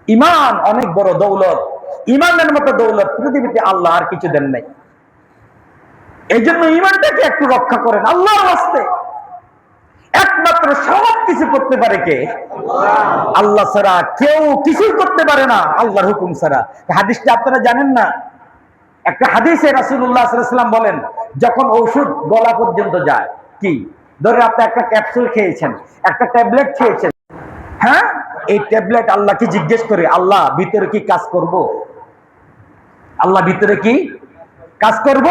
ইমান অনেক বড় দৌলত। ইমানের মতো দৌলত পৃথিবীতে আল্লাহ আর কিছু দেন নাই। এই জন্য ইমানটাকে একটু রক্ষা করেন আল্লাহর রাস্তে। একমাত্র সব কিছু করতে পারে কে? আল্লাহ ছাড়া কেউ কিছুই করতে পারে না আল্লাহর হুকুম ছাড়া। হাদিসটা আপনারা জানেন না? একটা হাদিসে রাসূলুল্লাহ সাল্লাল্লাহু আলাইহি ওয়াসাল্লাম বলেন, যখন ঔষধ গলা পর্যন্ত যায়, কি ধরে আপনি একটা ক্যাপসুল খেয়েছেন, একটা ট্যাবলেট খেয়েছেন, হ্যাঁ, এই ট্যাবলেট আল্লাহকে জিজ্ঞেস করে, আল্লাহ ভিতরে কি কাজ করব? আল্লাহ ভিতরে কি কাজ করব?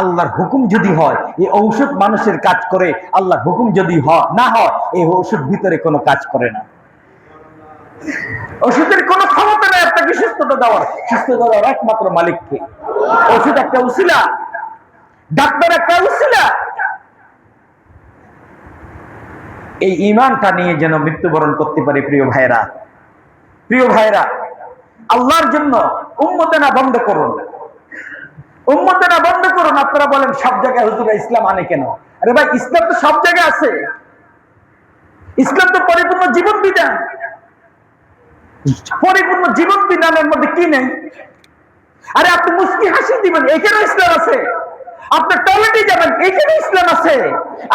আল্লাহর হুকুম যদি হয় এই ঔষধ মানুষের কাজ করে, আল্লাহর হুকুম যদি না হয় এই ঔষধ ভিতরে কোনো কাজ করে না। ওষুধের কোনো ক্ষমতা নেই আপনাকে সুস্থতা দেওয়ার। সুস্থতা দেওয়ার একমাত্র মালিককে। ওষুধ একটা উসিলা, ডাক্তার একটা উসিলা। এই ঈমানটা নিয়ে যেন মৃত্যুবরণ করতে পারে। প্রিয় ভাইরা, প্রিয় ভাইরা, আল্লাহর জন্য উম্মতেনা বন্ধ করুন, উম্মতেনা বন্ধ করুন। আপনারা বলেন সব জায়গায় হুজুরা ইসলাম আনে কেন? আরে ভাই, ইসলাম তো সব জায়গায় আছে। ইসলাম তো পরিপূর্ণ জীবন বিধান। পরিপূর্ণ জীবন বিধানের মধ্যে কি নেই? আরে আপনি মুস্কি হাসি দিবেন, এখানে ইসলাম আছে। আপনি টয়লেটে যাবেন, এখানে ইসলাম আছে।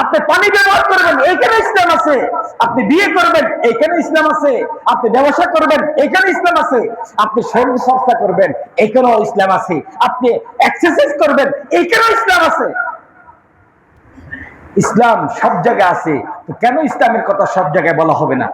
আপনি পানি ব্যবহার করবেন, এখানে ইসলাম আছে। আপনি বিয়ে করবেন, এখানে ইসলাম আছে। আপনি ব্যবসা করবেন, এখানে ইসলাম আছে। আপনি শরীর চর্চা করবেন, এখানেও ইসলাম আছে। আপনি এক্সারসাইজ করবেন, এখানেও ইসলাম আছে। ইসলাম সব জায়গায় আছে, তো কেন ইসলামের কথা সব জায়গায় বলা হবে না?